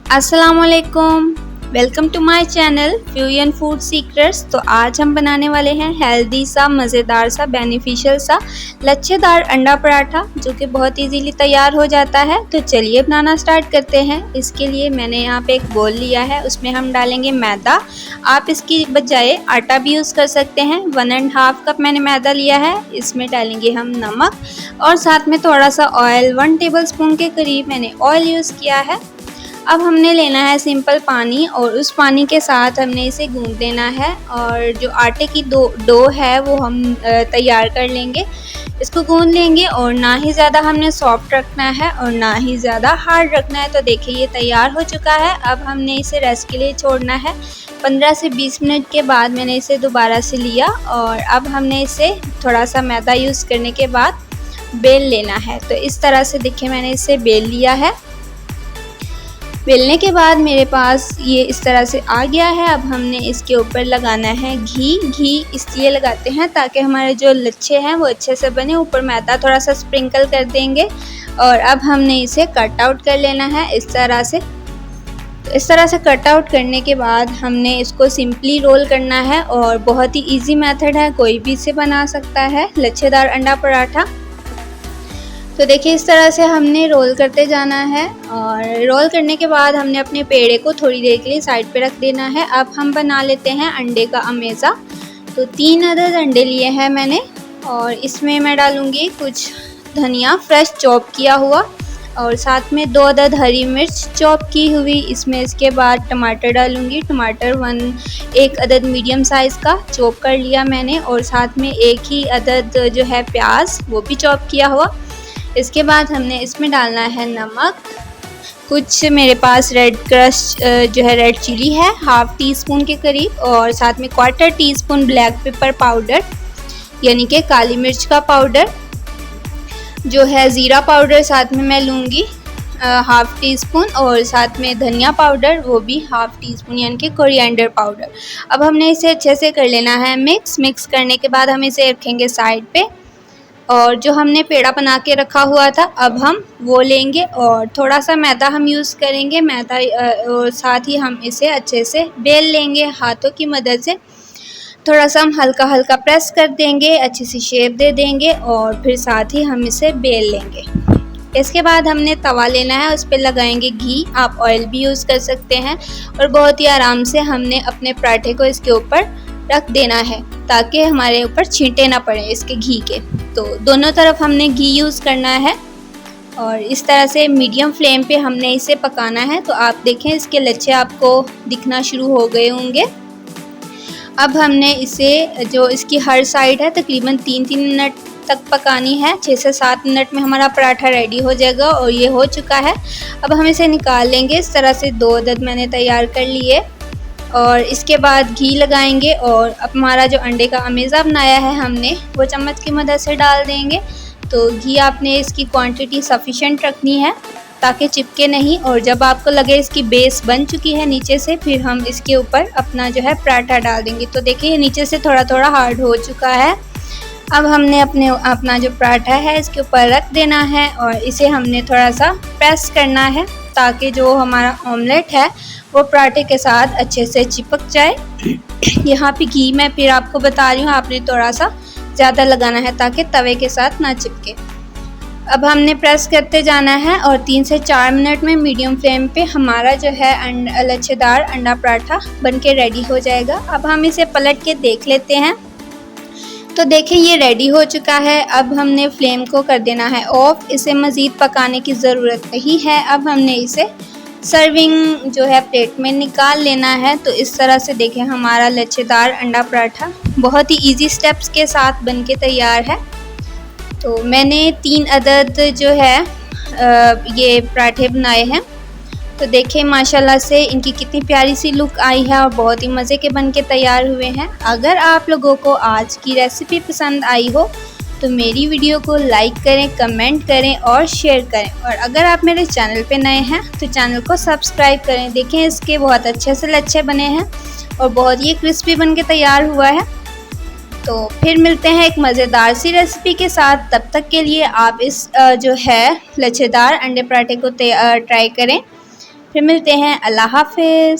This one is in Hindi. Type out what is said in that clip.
अस्सलामुअलैकुम, welcome to my channel fusion food secrets. तो आज हम बनाने वाले हैं हेल्दी सा, मज़ेदार सा, बेनिफिशियल सा लच्छेदार अंडा पराठा जो कि बहुत इजीली तैयार हो जाता है। तो चलिए बनाना स्टार्ट करते हैं। इसके लिए मैंने यहाँ पे एक बोल लिया है, उसमें हम डालेंगे मैदा। आप इसकी बजाय आटा भी यूज़ कर सकते हैं। 1.5 कप मैंने मैदा लिया है। इसमें डालेंगे हम नमक और साथ में थोड़ा सा ऑयल, 1 टेबलस्पून के करीब मैंने ऑयल यूज़ किया है। अब हमने लेना है सिंपल पानी और उस पानी के साथ हमने इसे गूंद देना है। और जो आटे की डो है वो हम तैयार कर लेंगे। इसको गूंद लेंगे और ना ही ज़्यादा हमने सॉफ्ट रखना है और ना ही ज़्यादा हार्ड रखना है। तो देखिए ये तैयार हो चुका है। अब हमने इसे रेस्ट के लिए छोड़ना है। 15 से 20 मिनट के बाद मैंने इसे दोबारा से लिया और अब हमने इसे थोड़ा सा मैदा यूज़ करने के बाद बेल लेना है। तो इस तरह से देखिए मैंने इसे बेल लिया है। बेलने के बाद मेरे पास ये इस तरह से आ गया है। अब हमने इसके ऊपर लगाना है घी इसलिए लगाते हैं ताकि हमारे जो लच्छे हैं वो अच्छे से बने। ऊपर मैदा थोड़ा सा स्प्रिंकल कर देंगे और अब हमने इसे कट आउट कर लेना है इस तरह से। तो इस तरह से कट आउट करने के बाद हमने इसको सिंपली रोल करना है और बहुत ही इजी मेथड है, कोई भी इसे बना सकता है लच्छेदार अंडा पराठा। तो देखिए इस तरह से हमने रोल करते जाना है और रोल करने के बाद हमने अपने पेड़े को थोड़ी देर के लिए साइड पे रख देना है। अब हम बना लेते हैं अंडे का अमेज़ा। तो 3 अदद अंडे लिए हैं मैंने और इसमें मैं डालूँगी कुछ धनिया फ्रेश चॉप किया हुआ और साथ में 2 अदद हरी मिर्च चॉप की हुई। इसमें इसके बाद टमाटर डालूँगी। टमाटर 1 अदद मीडियम साइज़ का चॉप कर लिया मैंने और साथ में 1 ही अदद जो है प्याज वो भी चॉप किया हुआ। इसके बाद हमने इसमें डालना है नमक, कुछ मेरे पास रेड क्रश जो है रेड चिली है 1/2 टीस्पून के करीब और साथ में 1/4 टीस्पून ब्लैक पेपर पाउडर यानी कि काली मिर्च का पाउडर जो है, ज़ीरा पाउडर साथ में मैं लूँगी 1/2 टीस्पून और साथ में धनिया पाउडर वो भी 1/2 टीस्पून यानी कि कोरिएंडर पाउडर। अब हमने इसे अच्छे से कर लेना है मिक्स करने के बाद हम इसे रखेंगे साइड पे। और जो हमने पेड़ा बना के रखा हुआ था अब हम वो लेंगे और थोड़ा सा मैदा हम यूज़ करेंगे। मैदा और साथ ही हम इसे अच्छे से बेल लेंगे हाथों की मदद से। थोड़ा सा हम हल्का हल्का प्रेस कर देंगे, अच्छी सी शेप दे देंगे और फिर साथ ही हम इसे बेल लेंगे। इसके बाद हमने तवा लेना है, उस पर लगाएंगे घी। आप ऑयल भी यूज़ कर सकते हैं और बहुत ही आराम से हमने अपने पराठे को इसके ऊपर रख देना है ताकि हमारे ऊपर छींटे ना पड़े इसके घी के। तो दोनों तरफ हमने घी यूज़ करना है और इस तरह से मीडियम फ्लेम पे हमने इसे पकाना है। तो आप देखें इसके लच्छे आपको दिखना शुरू हो गए होंगे। अब हमने इसे जो इसकी हर साइड है तकरीबन 3-3 मिनट तक पकानी है। 6 से 7 मिनट में हमारा पराठा रेडी हो जाएगा और ये हो चुका है। अब हम इसे निकाल लेंगे। इस तरह से 2 अदद मैंने तैयार कर लिए और इसके बाद घी लगाएंगे और अब हमारा जो अंडे का अमेज़ा बनाया है हमने वो चम्मच की मदद से डाल देंगे। तो घी आपने इसकी क्वांटिटी सफिशेंट रखनी है ताकि चिपके नहीं। और जब आपको लगे इसकी बेस बन चुकी है नीचे से, फिर हम इसके ऊपर अपना जो है पराठा डाल देंगे। तो देखिए नीचे से थोड़ा थोड़ा हार्ड हो चुका है। अब हमने अपना जो पराठा है इसके ऊपर रख देना है और इसे हमने थोड़ा सा प्रेस करना है ताकि जो हमारा ऑमलेट है वो पराठे के साथ अच्छे से चिपक जाए। यहाँ पे घी मैं फिर आपको बता रही हूँ, आपने थोड़ा सा ज़्यादा लगाना है ताकि तवे के साथ ना चिपके। अब हमने प्रेस करते जाना है और 3 से 4 मिनट में मीडियम फ्लेम पे हमारा जो है लच्छेदार अंडा पराठा बनके रेडी हो जाएगा। अब हम इसे पलट के देख लेते हैं। तो देखिए ये रेडी हो चुका है। अब हमने फ्लेम को कर देना है ऑफ। इसे मज़ीद पकाने की ज़रूरत नहीं है। अब हमने इसे सर्विंग जो है प्लेट में निकाल लेना है। तो इस तरह से देखें हमारा लच्छेदार अंडा पराठा बहुत ही इजी स्टेप्स के साथ बनके तैयार है। तो मैंने 3 अदद जो है ये पराठे बनाए हैं। तो देखें माशाल्लाह से इनकी कितनी प्यारी सी लुक आई है और बहुत ही मज़े के बनके तैयार हुए हैं। अगर आप लोगों को आज की रेसिपी पसंद आई हो तो मेरी वीडियो को लाइक करें, कमेंट करें और शेयर करें। और अगर आप मेरे चैनल पे नए हैं तो चैनल को सब्सक्राइब करें। देखें इसके बहुत अच्छे से लच्छे बने हैं और बहुत ही क्रिस्पी बनके तैयार हुआ है। तो फिर मिलते हैं एक मज़ेदार सी रेसिपी के साथ। तब तक के लिए आप इस जो है लच्छेदार अंडे पराठे को ट्राई करें। फिर मिलते हैं। अल्लाह हाफिज़।